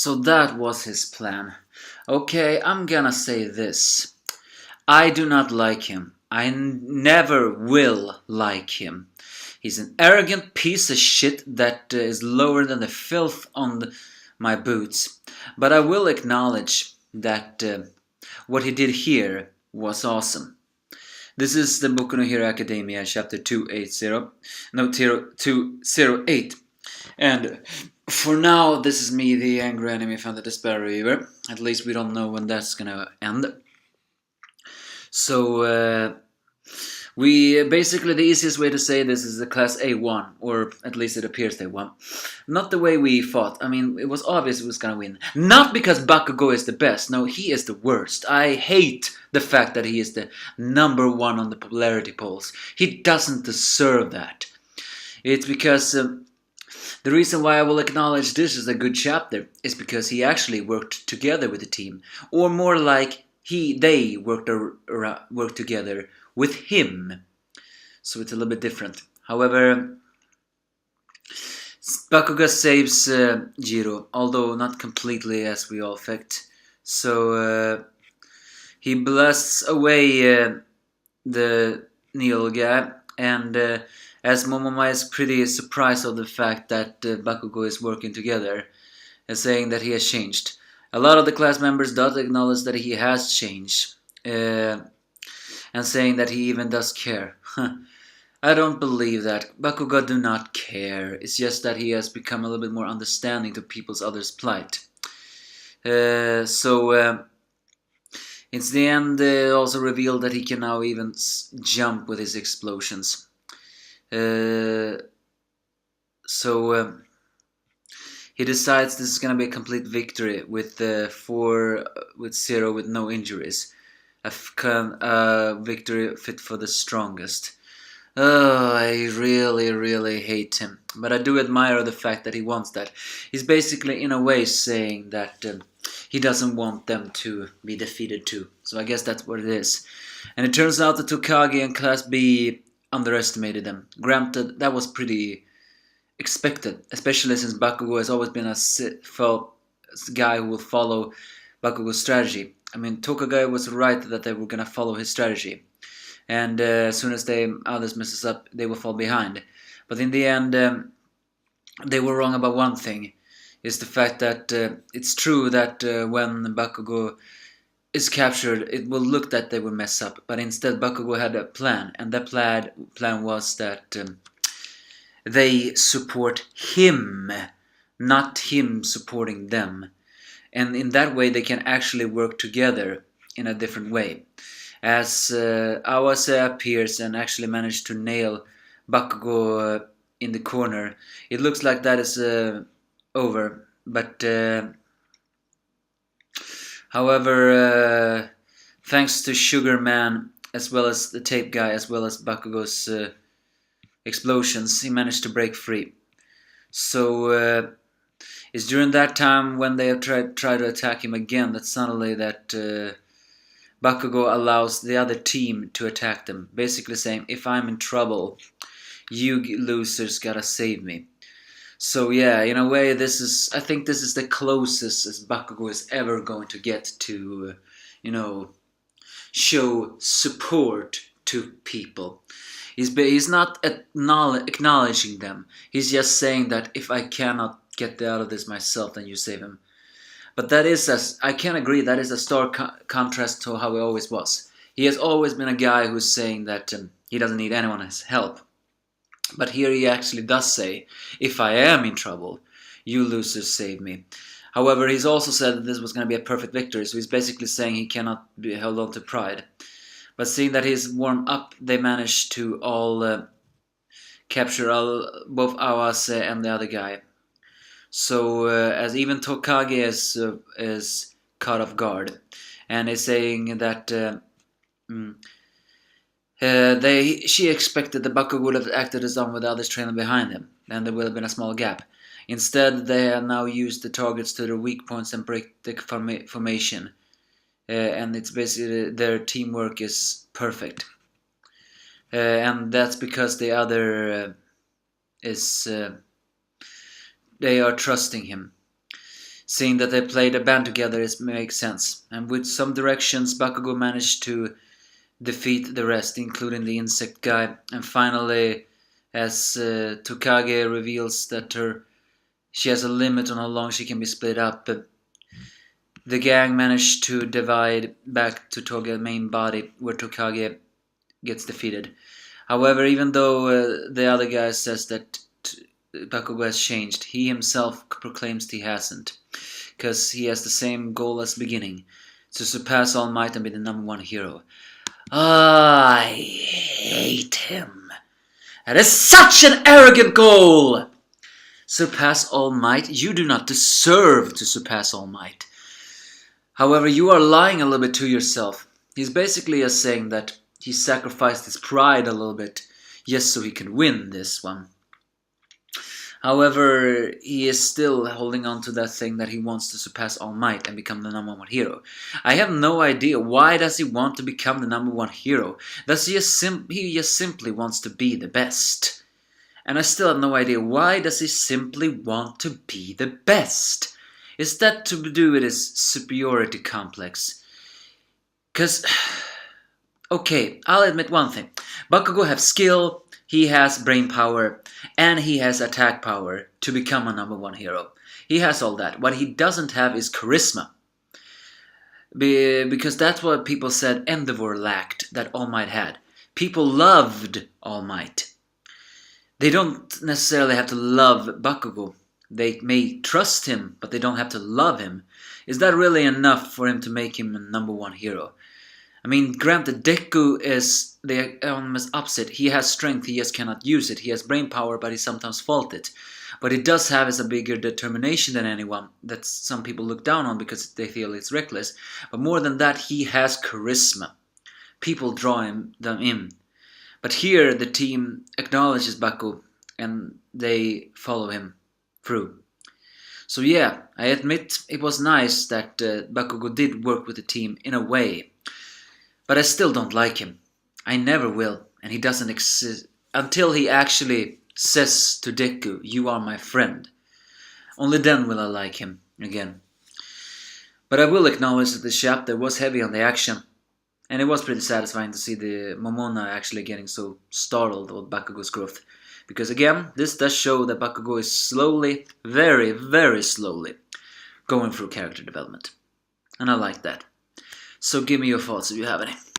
So that was his plan. Okay, I'm gonna say this. I do not like him. I never will like him. He's an arrogant piece of shit that is lower than the filth on my boots. But I will acknowledge that what he did here was awesome. This is the Boku no Hero Academia, chapter 280, no, 208. And for now, this is me, the angry enemy from the Despair River. At least we don't know when that's gonna end. So, we basically, the easiest way to say this is the class A1, or at least it appears they won. Not the way we thought. I mean, it was obvious it was gonna win. Not because Bakugo is the best. No, he is the worst. I hate the fact that he is the number one on the popularity polls. He doesn't deserve that. It's because the reason why I will acknowledge this is a good chapter is because he actually worked together with the team, or more like they worked together with him. So it's a little bit different. However, Bakugo saves Jiro, although not completely as we all expect. So he blasts away the Neil guy, and as Momoma is pretty surprised of the fact that Bakugo is working together, saying that he has changed. A lot of the class members does acknowledge that he has changed, and saying that he even does care. I don't believe that. Bakugo do not care. It's just that he has become a little bit more understanding to people's others' plight. So it's the end also revealed that he can now even jump with his explosions. So he decides this is gonna be a complete victory with 0 with no injuries. A victory fit for the strongest. Oh, I really hate him. But I do admire the fact that he wants that. He's basically, in a way, saying that he doesn't want them to be defeated too. So I guess that's what it is. And it turns out that Tokage and Class B underestimated them. Granted, that was pretty expected, especially since Bakugo has always been a guy who will follow Bakugo's strategy. I mean, Tokage was right that they were gonna follow his strategy. And as soon as others messes up, they will fall behind. But in the end, they were wrong about one thing. Is the fact that it's true that when Bakugo is captured, it will look that they will mess up. But instead, Bakugo had a plan. And that plan was that they support him, not him supporting them. And in that way, they can actually work together in a different way. As Awase appears and actually managed to nail Bakugo in the corner, it looks like that is over. But however, thanks to Sugar Man as well as the Tape Guy as well as Bakugo's explosions, he managed to break free. So it's during that time when they have tried to attack him again that suddenly that Bakugo allows the other team to attack them, basically saying, if I'm in trouble, you losers gotta save me. So yeah, in a way, I think this is the closest as Bakugo is ever going to get to, show support to people. He's not acknowledging them. He's just saying that if I cannot get out of this myself, then you save him. But I can agree, that is a stark contrast to how he always was. He has always been a guy who's saying that he doesn't need anyone's help. But here he actually does say, if I am in trouble, you losers save me. However, he's also said that this was going to be a perfect victory, so he's basically saying he cannot be held on to pride. But seeing that he's warmed up, they managed to all capture both Awase and the other guy. So as even Tokage is caught off guard, and is saying that she expected that Bakugo would have acted as on with the others trailing behind him, and there would have been a small gap. Instead, they have now used the targets to their weak points and break the formation, and it's basically their teamwork is perfect, and that's because the other is. They are trusting him. Seeing that they played a band together, it makes sense. And with some directions, Bakugo managed to defeat the rest, including the insect guy. And finally, as Tokage reveals that she has a limit on how long she can be split up, the gang managed to divide back to Toga's main body, where Tokage gets defeated. However, even though the other guy says that Bakugo has changed, he himself proclaims he hasn't, because he has the same goal as beginning, to surpass All Might and be the #1 hero. I hate him. That is such an arrogant goal! Surpass All Might? You do not deserve to surpass All Might. However, you are lying a little bit to yourself. He's basically saying that he sacrificed his pride a little bit just so he could win this one. However, he is still holding on to that thing that he wants to surpass All Might and become the #1 hero. I have no idea. Why does he want to become the #1 hero? Does he just simply wants to be the best? And I still have no idea. Why does he simply want to be the best? Is that to do with his superiority complex? Because, okay, I'll admit one thing. Bakugo has skill, he has brain power, and he has attack power to become a #1 hero. He has all that. What he doesn't have is charisma. Because that's what people said Endeavor lacked, that All Might had. People loved All Might. They don't necessarily have to love Bakugo. They may trust him, but they don't have to love him. Is that really enough for him to make him a #1 hero? I mean, granted, Deku is the almost opposite. He has strength, he just cannot use it. He has brain power, but he sometimes faults it. What he does have is a bigger determination than anyone that some people look down on because they feel it's reckless. But more than that, he has charisma. People draw them in. But here, the team acknowledges Baku and they follow him through. So yeah, I admit it was nice that Bakugo did work with the team in a way. But I still don't like him. I never will, and he doesn't exist until he actually says to Deku, "You are my friend." Only then will I like him again. But I will acknowledge that the chapter was heavy on the action, and it was pretty satisfying to see the Momona actually getting so startled with Bakugo's growth. Because again, this does show that Bakugo is slowly, very, very slowly, going through character development. And I like that. So give me your thoughts if you have any.